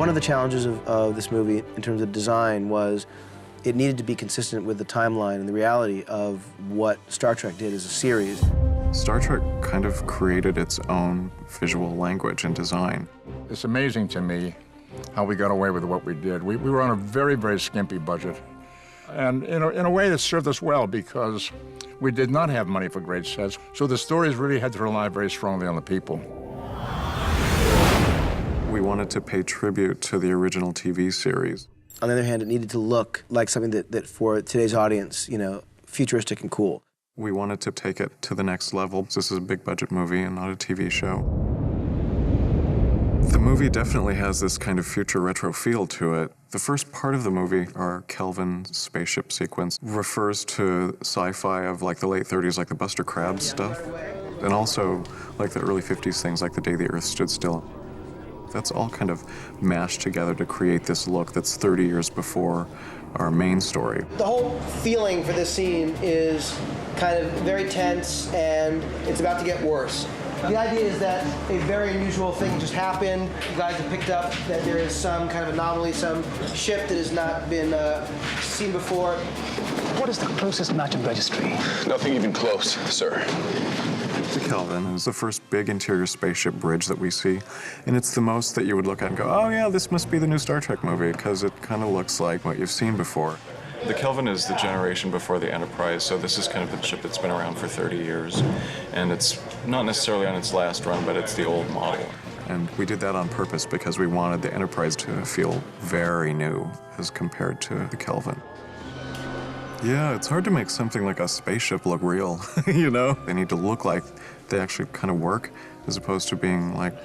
One of the challenges of this movie in terms of design was it needed to be consistent with the timeline and the reality of what Star Trek did as a series. Star Trek kind of created its own visual language and design. It's amazing to me how we got away with what we did. We were on a very, very skimpy budget. And in a way that served us well because we did not have money for great sets. So the stories really had to rely very strongly on the people. We wanted to pay tribute to the original TV series. On the other hand, it needed to look like something that for today's audience, you know, futuristic and cool. We wanted to take it to the next level. This is a big budget movie and not a TV show. The movie definitely has this kind of future retro feel to it. The first part of the movie, our Kelvin spaceship sequence, refers to sci-fi of like the late 30s, like the Buster Crabs stuff, and also like the early 50s things like The Day the Earth Stood Still. That's all kind of mashed together to create this look that's 30 years before our main story. The whole feeling for this scene is kind of very tense and it's about to get worse. The idea is that a very unusual thing just happened. You guys have picked up that there is some kind of anomaly, some ship that has not been seen before. What is the closest match of registry? Nothing even close, sir. The Kelvin is the first big interior spaceship bridge that we see, and it's the most that you would look at and go, oh yeah, this must be the new Star Trek movie, because it kind of looks like what you've seen before. The Kelvin is the generation before the Enterprise, so this is kind of the ship that's been around for 30 years, and it's not necessarily on its last run, but it's the old model. And we did that on purpose because we wanted the Enterprise to feel very new as compared to the Kelvin. Yeah, it's hard to make something like a spaceship look real, you know? They need to look like they actually kind of work, as opposed to being like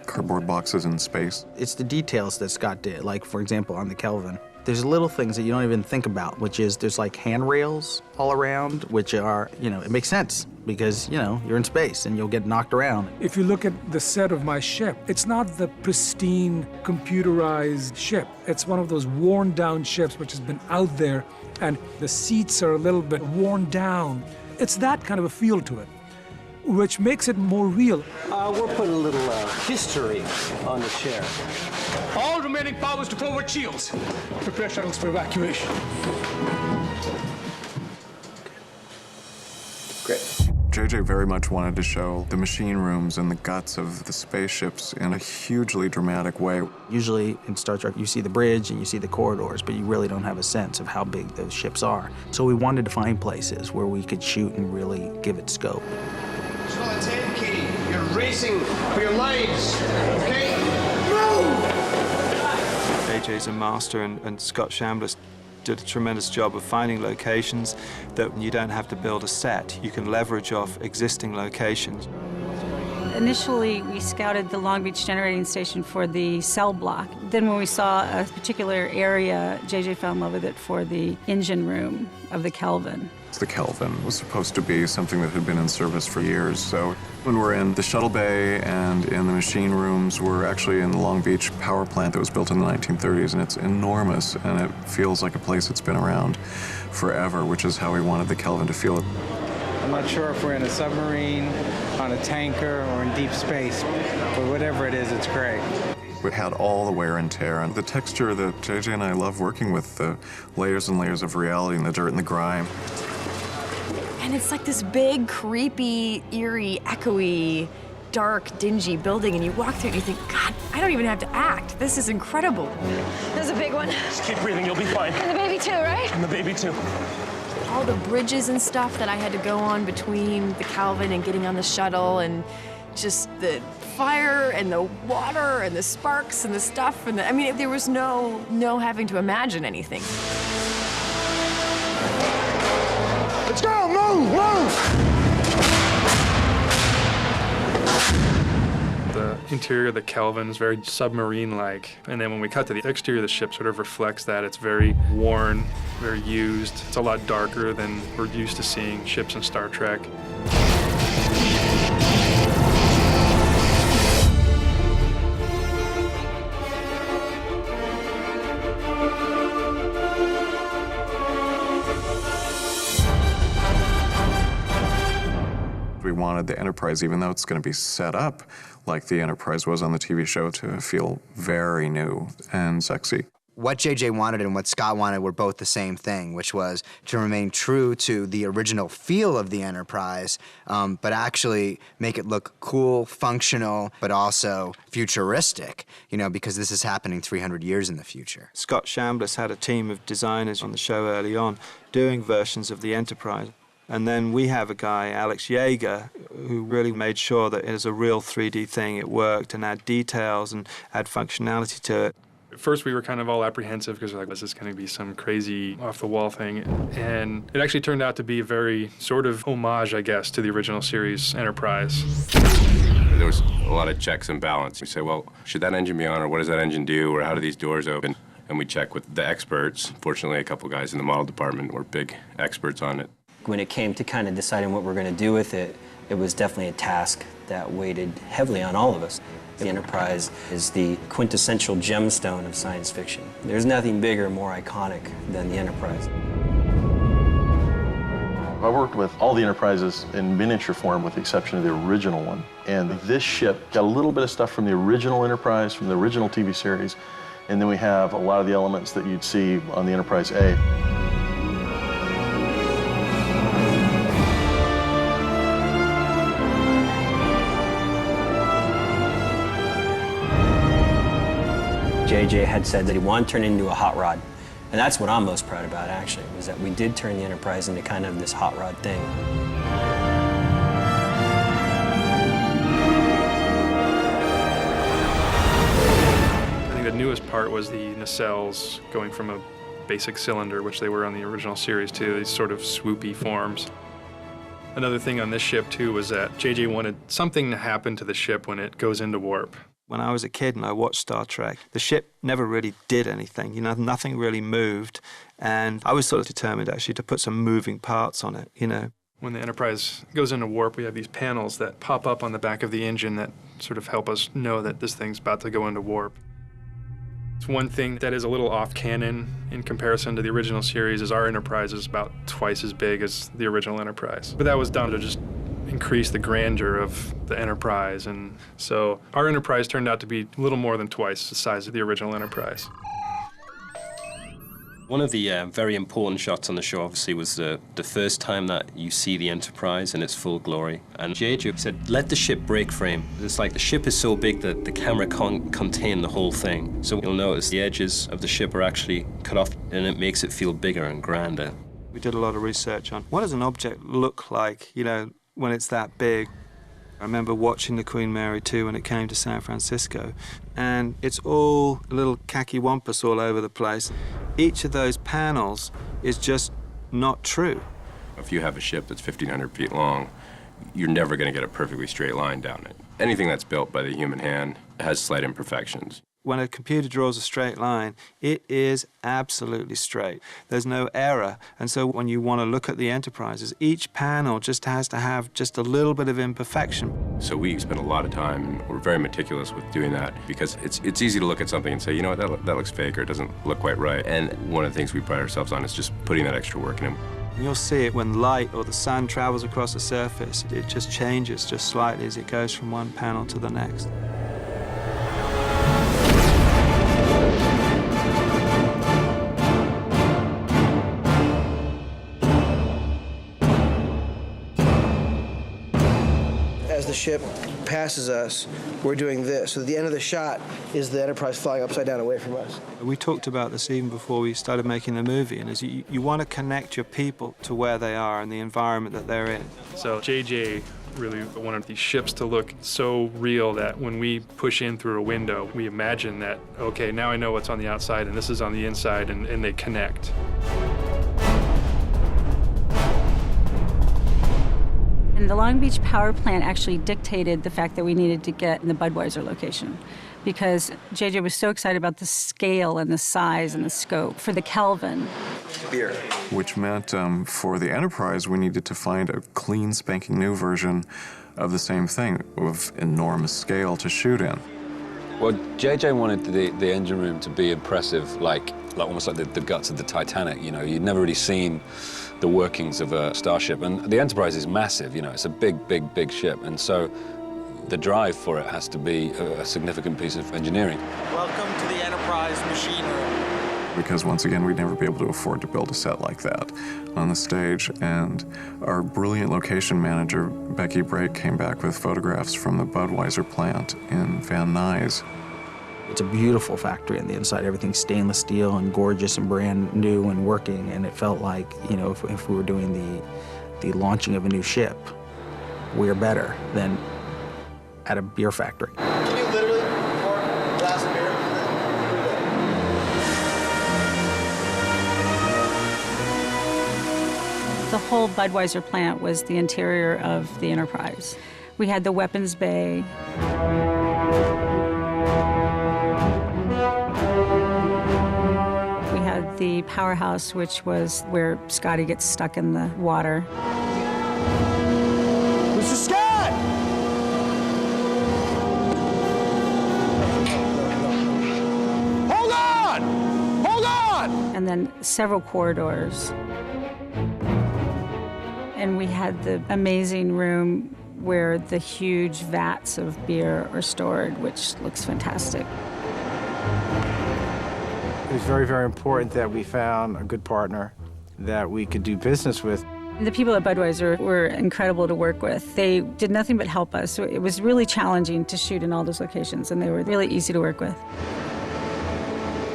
cardboard boxes in space. It's the details that Scott did, like, for example, on the Kelvin. There's little things that you don't even think about, which is there's like handrails all around, which are, you know, it makes sense because, you know, you're in space and you'll get knocked around. If you look at the set of my ship, it's not the pristine, computerized ship. It's one of those worn down ships which has been out there, and the seats are a little bit worn down. It's that kind of a feel to it, which makes it more real. We're putting a little history on the chair. All remaining powers to forward shields. Prepare shuttles for evacuation. Great. JJ very much wanted to show the machine rooms and the guts of the spaceships in a hugely dramatic way. Usually in Star Trek, you see the bridge and you see the corridors, but you really don't have a sense of how big those ships are. So we wanted to find places where we could shoot and really give it scope. Slow 10, Kitty. You're racing for your lives, okay? Move! JJ's a master, and Scott Chambliss did a tremendous job of finding locations that you don't have to build a set. You can leverage off existing locations. Initially, we scouted the Long Beach generating station for the cell block. Then when we saw a particular area, JJ fell in love with it for the engine room of the Kelvin. The Kelvin was supposed to be something that had been in service for years. So when we're in the shuttle bay and in the machine rooms, we're actually in the Long Beach power plant that was built in the 1930s, and it's enormous, and it feels like a place that's been around forever, which is how we wanted the Kelvin to feel. I'm not sure if we're in a submarine, on a tanker, or in deep space, but whatever it is, it's great. It had all the wear and tear, and the texture that JJ and I love working with, the layers and layers of reality and the dirt and the grime. And it's like this big, creepy, eerie, echoey, dark, dingy building, and you walk through it and you think, God, I don't even have to act. This is incredible. There's a big one. Just keep breathing, you'll be fine. And the baby too, right? And the baby too. All the bridges and stuff that I had to go on between the Kelvin and getting on the shuttle, and just the fire and the water and the sparks and the stuff, and I mean, there was no having to imagine anything. Let's go, move, move! The interior of the Kelvin is very submarine-like, and then when we cut to the exterior of the ship, sort of reflects that. It's very worn, very used. It's a lot darker than we're used to seeing ships in Star Trek. We we wanted the Enterprise, even though it's going to be set up like the Enterprise was on the TV show, to feel very new and sexy. What JJ wanted and what Scott wanted were both the same thing, which was to remain true to the original feel of the Enterprise, but actually make it look cool, functional, but also futuristic, you know, because this is happening 300 years in the future. Scott Chambliss had a team of designers on the show early on doing versions of the Enterprise. And then we have a guy, Alex Yeager, who really made sure that it was a real 3D thing, it worked, and add details and add functionality to it. At first, we were kind of all apprehensive because we're like, this is going to be some crazy off-the-wall thing. And it actually turned out to be a very sort of homage, I guess, to the original series Enterprise. There was a lot of checks and balance. We say, well, should that engine be on, or what does that engine do, or how do these doors open? And we check with the experts. Fortunately, a couple guys in the model department were big experts on it. When it came to kind of deciding what we're going to do with it, it was definitely a task that weighted heavily on all of us. The Enterprise is the quintessential gemstone of science fiction. There's nothing bigger, more iconic than the Enterprise. I worked with all the Enterprises in miniature form with the exception of the original one. And this ship got a little bit of stuff from the original Enterprise, from the original TV series, and then we have a lot of the elements that you'd see on the Enterprise A. JJ had said that he wanted to turn it into a hot rod. And that's what I'm most proud about, actually, was that we did turn the Enterprise into kind of this hot rod thing. I think the newest part was the nacelles going from a basic cylinder, which they were on the original series, to these sort of swoopy forms. Another thing on this ship, too, was that JJ wanted something to happen to the ship when it goes into warp. When I was a kid and I watched Star Trek, the ship never really did anything. You know, nothing really moved. And I was sort of determined, actually, to put some moving parts on it, you know. When the Enterprise goes into warp, we have these panels that pop up on the back of the engine that sort of help us know that this thing's about to go into warp. It's one thing that is a little off-canon in comparison to the original series is our Enterprise is about twice as big as the original Enterprise. But that was done to just increase the grandeur of the Enterprise, and so our Enterprise turned out to be a little more than twice the size of the original Enterprise. One of the very important shots on the show, obviously, was the first time that you see the Enterprise in its full glory. And JJ said, let the ship break frame. It's like the ship is so big that the camera can't contain the whole thing. So you'll notice the edges of the ship are actually cut off, and it makes it feel bigger and grander. We did a lot of research on what does an object look like, you know, when it's that big. I remember watching the Queen Mary 2 when it came to San Francisco, and it's all a little khaki wampus all over the place. Each of those panels is just not true. If you have a ship that's 1,500 feet long, you're never going to get a perfectly straight line down it. Anything that's built by the human hand has slight imperfections. When a computer draws a straight line, it is absolutely straight. There's no error. And so when you want to look at the Enterprises, each panel just has to have just a little bit of imperfection. So we spend a lot of time, and we're very meticulous with doing that, because it's easy to look at something and say, you know what, that looks fake, or it doesn't look quite right. And one of the things we pride ourselves on is just putting that extra work in. And you'll see it when light or the sun travels across the surface. It just changes just slightly as it goes from one panel to the next. As the ship passes us, we're doing this. So at the end of the shot is the Enterprise flying upside down away from us. We talked about this even before we started making the movie, and is you want to connect your people to where they are and the environment that they're in. So JJ really wanted these ships to look so real that when we push in through a window, we imagine that, okay, now I know what's on the outside and this is on the inside, and they connect. And the Long Beach power plant actually dictated the fact that we needed to get in the Budweiser location because JJ was so excited about the scale and the size and the scope for the Kelvin. Beer. Which meant for the Enterprise, we needed to find a clean, spanking new version of the same thing of enormous scale to shoot in. Well, JJ wanted the engine room to be impressive, like almost like the guts of the Titanic. You know, you'd never really seen the workings of a starship. And the Enterprise is massive, you know, it's a big, big, big ship. And so the drive for it has to be a significant piece of engineering. Welcome to the Enterprise machine room. Because once again, we'd never be able to afford to build a set like that on the stage. And our brilliant location manager, Becky Brake, came back with photographs from the Budweiser plant in Van Nuys. It's a beautiful factory on the inside. Everything's stainless steel and gorgeous and brand new and working. And it felt like, you know, if we were doing the launching of a new ship, we're better than at a beer factory. Can you literally pour a glass of beer? The whole Budweiser plant was the interior of the Enterprise. We had the weapons bay. We had the powerhouse, which was where Scotty gets stuck in the water. Mr. Scott! Hold on! Hold on! And then several corridors. And we had the amazing room where the huge vats of beer are stored, which looks fantastic. It was very, very important that we found a good partner that we could do business with. The people at Budweiser were incredible to work with. They did nothing but help us. So it was really challenging to shoot in all those locations, and they were really easy to work with.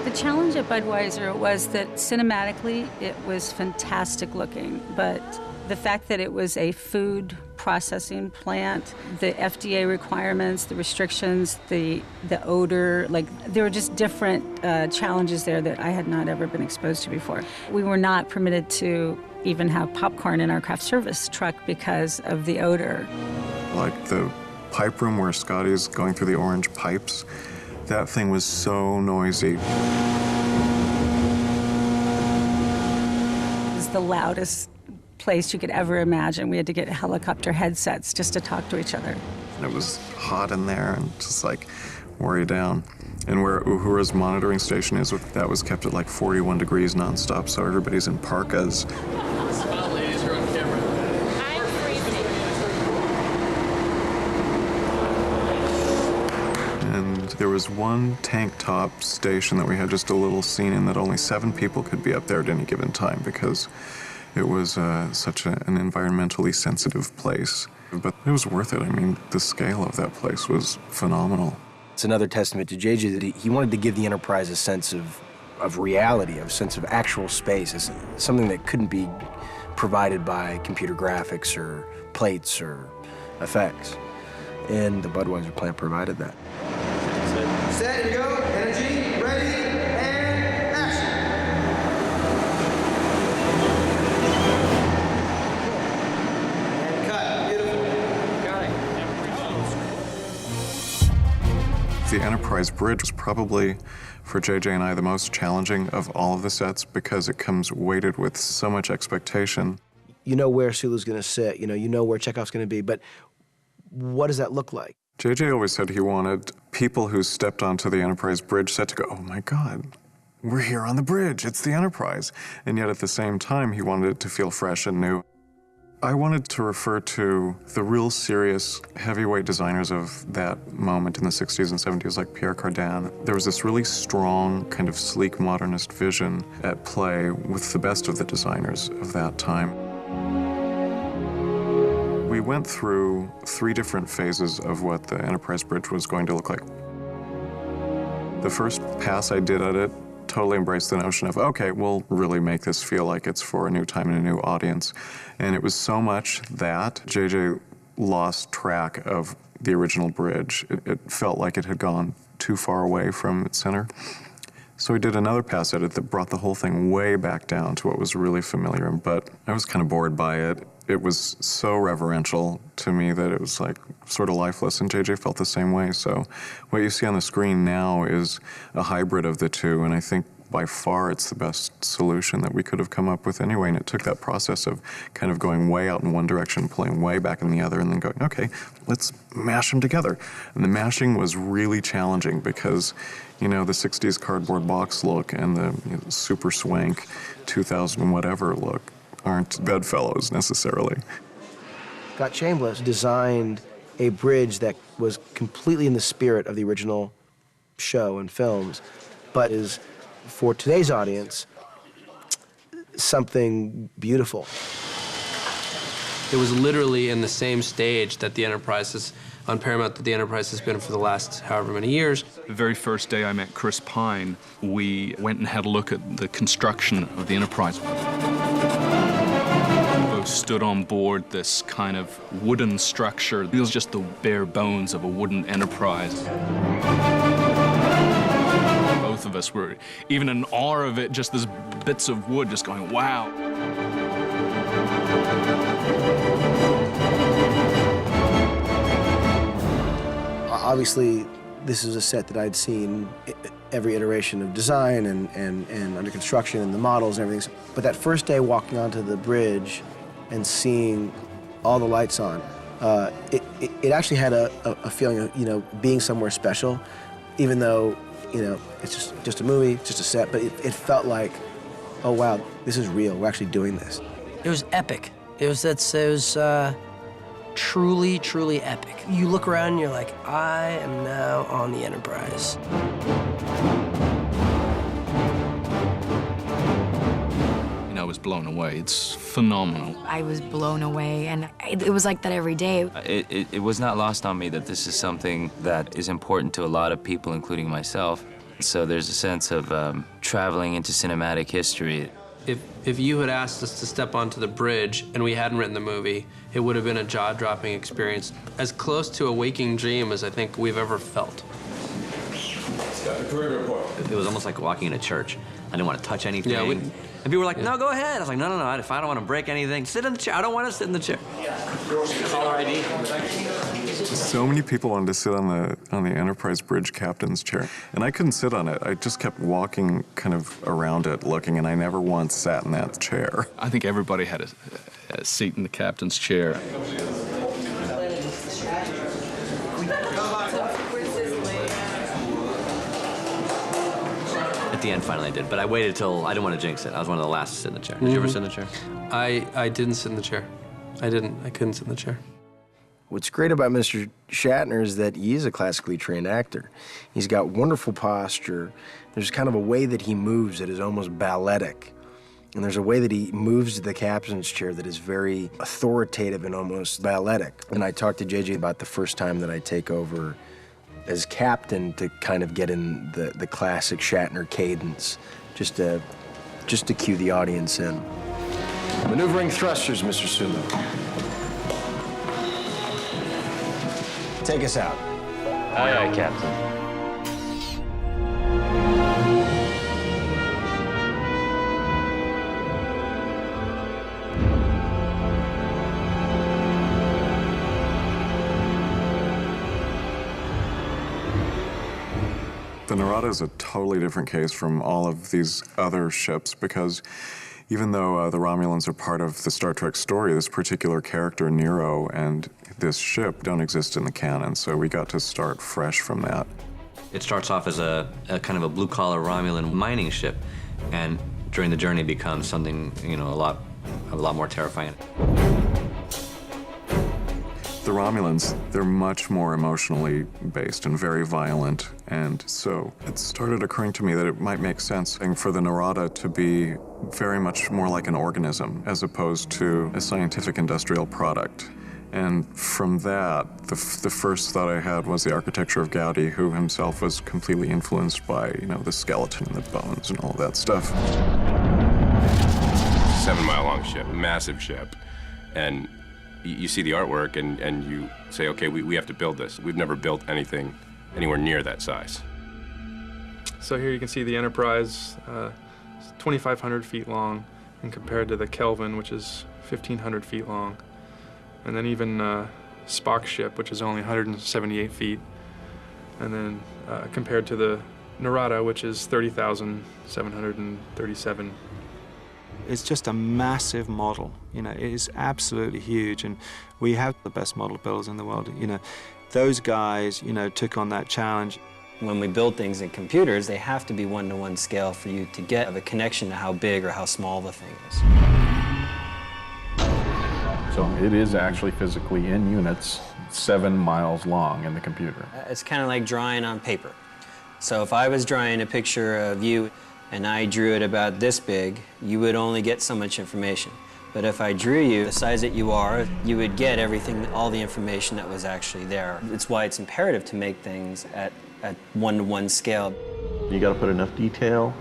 The challenge at Budweiser was that cinematically it was fantastic looking, but the fact that it was a food processing plant, the FDA requirements, the restrictions, the odor, like there were just different challenges there that I had not ever been exposed to before. We were not permitted to even have popcorn in our craft service truck because of the odor. Like the pipe room where Scotty's going through the orange pipes, that thing was so noisy. It was the loudest place you could ever imagine. We had to get helicopter headsets just to talk to each other. And it was hot in there and just like wore you down. And where Uhura's monitoring station is, that was kept at like 41 degrees nonstop, so everybody's in parkas. Smile, ladies, you're on camera. I'm freezing. And there was one tank top station that we had just a little scene in that only 7 people could be up there at any given time because it was such an environmentally sensitive place. But it was worth it. I mean, the scale of that place was phenomenal. It's another testament to JJ that he wanted to give the Enterprise a sense of reality, a sense of actual space, as something that couldn't be provided by computer graphics or plates or effects. And the Budweiser plant provided that. Set and go, energy, ready, and action. And cut, beautiful. Got it. The Enterprise Bridge was probably, for JJ and I, the most challenging of all of the sets because it comes weighted with so much expectation. You know where Sulu's going to sit, you know where Chekhov's going to be, but what does that look like? JJ always said he wanted people who stepped onto the Enterprise Bridge set to go, oh my God, we're here on the bridge, it's the Enterprise. And yet at the same time, he wanted it to feel fresh and new. I wanted to refer to the real serious heavyweight designers of that moment in the 60s and 70s, like Pierre Cardin. There was this really strong, kind of sleek modernist vision at play with the best of the designers of that time. We went through 3 different phases of what the Enterprise Bridge was going to look like. The first pass I did at it totally embraced the notion of, okay, we'll really make this feel like it's for a new time and a new audience. And it was so much that JJ lost track of the original bridge. It felt like it had gone too far away from its center. So we did another pass edit that brought the whole thing way back down to what was really familiar, but I was kind of bored by it. It was so reverential to me that it was like sort of lifeless, and JJ felt the same way. So what you see on the screen now is a hybrid of the two, and I think by far it's the best solution that we could have come up with anyway. And it took that process of kind of going way out in one direction, pulling way back in the other, and then going, okay, let's mash them together. And the mashing was really challenging because, you know, the 60s cardboard box look and the super swank 2000 whatever look aren't bedfellows necessarily. Scott Chambliss designed a bridge that was completely in the spirit of the original show and films, but is, for today's audience, something beautiful. It was literally in the same stage that the Enterprise is, on Paramount, that the Enterprise has been for the last however many years. The very first day I met Chris Pine, we went and had a look at the construction of the Enterprise. We both stood on board this kind of wooden structure. It was just the bare bones of a wooden Enterprise. Both of us were even in awe of it, just these bits of wood, just going, wow. Obviously, this is a set that I'd seen every iteration of design and under construction and the models and everything. But that first day walking onto the bridge and seeing all the lights on, it actually had a feeling of, you know, being somewhere special, even though, you know, it's just a movie, it's just a set, but it felt like, oh wow, this is real, we're actually doing this. It was epic. It was truly, truly epic. You look around and you're like, I am now on the Enterprise. I was blown away. It's phenomenal. I was blown away, and it was like that every day. It was not lost on me that this is something that is important to a lot of people, including myself. So there's a sense of traveling into cinematic history. If you had asked us to step onto the bridge and we hadn't written the movie, it would have been a jaw-dropping experience, as close to a waking dream as I think we've ever felt. It was almost like walking in a church. I didn't want to touch anything. Yeah, and people were like, no, go ahead. I was like, no, if I don't want to break anything, sit in the chair. I don't want to sit in the chair. Caller ID. So many people wanted to sit on the Enterprise bridge captain's chair, and I couldn't sit on it. I just kept walking kind of around it looking, and I never once sat in that chair. I think everybody had a seat in the captain's chair. At the end, finally I did, but I waited till, I didn't want to jinx it. I was one of the last to sit in the chair. Did you ever sit in the chair? I didn't sit in the chair. I couldn't sit in the chair. What's great about Mr. Shatner is that he is a classically trained actor. He's got wonderful posture. There's kind of a way that he moves that is almost balletic. And there's a way that he moves to the captain's chair that is very authoritative and almost balletic. And I talked to JJ about the first time that I take over as captain to kind of get in the classic Shatner cadence, just to cue the audience in. Maneuvering thrusters, Mr. Sulu. Take us out. Aye, aye, Captain. The Narada is a totally different case from all of these other ships because even though the Romulans are part of the Star Trek story, this particular character, Nero, and this ship don't exist in the canon, so we got to start fresh from that. It starts off as a kind of a blue-collar Romulan mining ship, and during the journey becomes something, you know, a lot more terrifying. The Romulans, they're much more emotionally based and very violent, and so it started occurring to me that it might make sense for the Narada to be very much more like an organism as opposed to a scientific industrial product. And from that, the first thought I had was the architecture of Gaudi, who himself was completely influenced by, you know, the skeleton and the bones and all that stuff. 7-mile-long ship, massive ship, and you see the artwork and you say, okay, we have to build this. We've never built anything anywhere near that size. So here you can see the Enterprise, 2,500 feet long, and compared to the Kelvin, which is 1,500 feet long. And then even Spock's ship, which is only 178 feet. And then compared to the Narada, which is 30,737. It's just a massive model, you know, it is absolutely huge, and we have the best model builders in the world, you know. Those guys, you know, took on that challenge. When we build things in computers, they have to be one-to-one scale for you to get a connection to how big or how small the thing is. So it is actually physically in units 7 miles long in the computer. It's kind of like drawing on paper. So if I was drawing a picture of you and I drew it about this big, you would only get so much information. But if I drew you the size that you are, you would get everything, all the information that was actually there. It's why it's imperative to make things at one-to-one scale. You got to put enough detail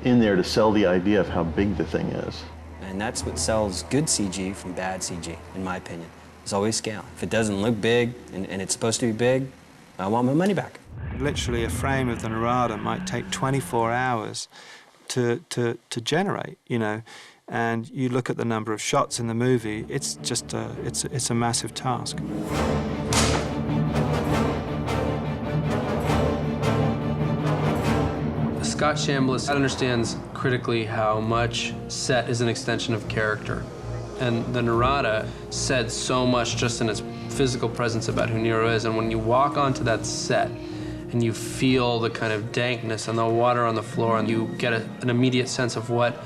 in there to sell the idea of how big the thing is. And that's what sells good CG from bad CG, in my opinion. It's always scale. If it doesn't look big and it's supposed to be big, I want my money back. Literally, a frame of the Narada might take 24 hours to generate, you know. And you look at the number of shots in the movie, it's just it's a massive task. Scott Chambliss understands critically how much set is an extension of character. And the Narada said so much just in its physical presence about who Nero is. And when you walk onto that set and you feel the kind of dankness and the water on the floor, and you get an immediate sense of what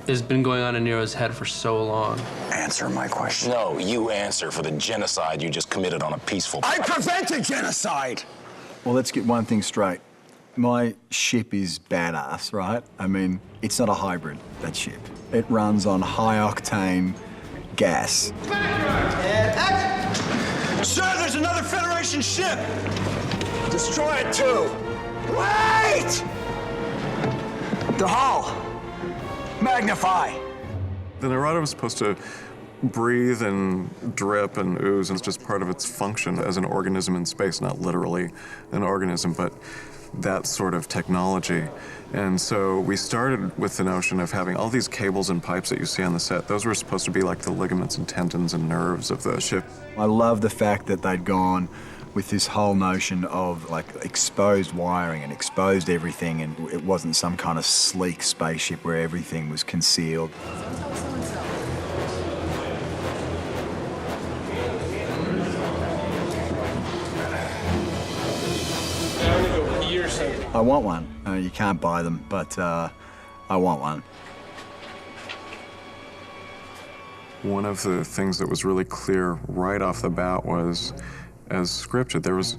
has been going on in Nero's head for so long. Answer my question. No, you answer for the genocide you just committed on a peaceful... I prevented genocide! Well, let's get one thing straight. My ship is badass, right? I mean, it's not a hybrid, that ship. It runs on high-octane gas. Sir, there's another Federation ship! Destroy it too! Wait! The hull! Magnify! The Narada was supposed to breathe and drip and ooze, and it's just part of its function as an organism in space, not literally an organism, but that sort of technology. And so we started with the notion of having all these cables and pipes that you see on the set. Those were supposed to be like the ligaments and tendons and nerves of the ship. I love the fact that they'd gone with this whole notion of like exposed wiring and exposed everything, and it wasn't some kind of sleek spaceship where everything was concealed. I want one. You can't buy them, but I want one. One of the things that was really clear right off the bat was, as scripted, there was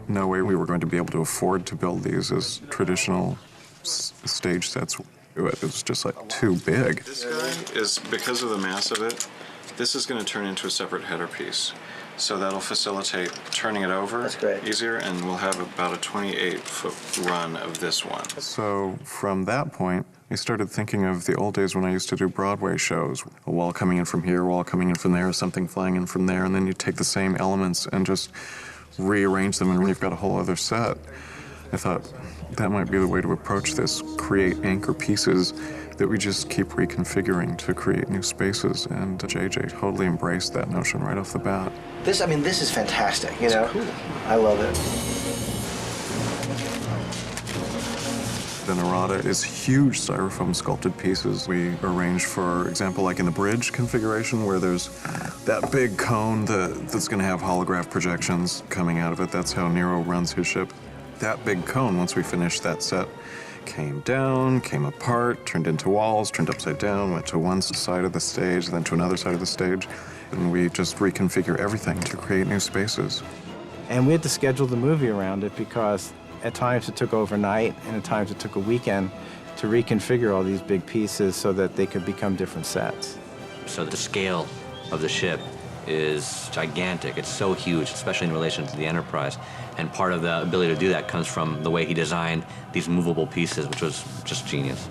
no way we were going to be able to afford to build these as traditional stage sets. It was just like too big. This guy is, because of the mass of it, this is going to turn into a separate header piece. So that'll facilitate turning it over easier, and we'll have about a 28-foot run of this one. So from that point, I started thinking of the old days when I used to do Broadway shows. A wall coming in from here, a wall coming in from there, something flying in from there, and then you take the same elements and just rearrange them, and you've got a whole other set. I thought that might be the way to approach this, create anchor pieces that we just keep reconfiguring to create new spaces, and JJ totally embraced that notion right off the bat. This is fantastic, you know? Cool. I love it. The Narada is huge styrofoam sculpted pieces. We arranged, for example, like in the bridge configuration, where there's that big cone that's going to have holograph projections coming out of it. That's how Nero runs his ship. That big cone, once we finished that set, came down, came apart, turned into walls, turned upside down, went to one side of the stage, then to another side of the stage, and we just reconfigure everything to create new spaces. And we had to schedule the movie around it because at times it took overnight and at times it took a weekend to reconfigure all these big pieces so that they could become different sets. So the scale of the ship is gigantic. It's so huge, especially in relation to the Enterprise. And part of the ability to do that comes from the way he designed these movable pieces, which was just genius.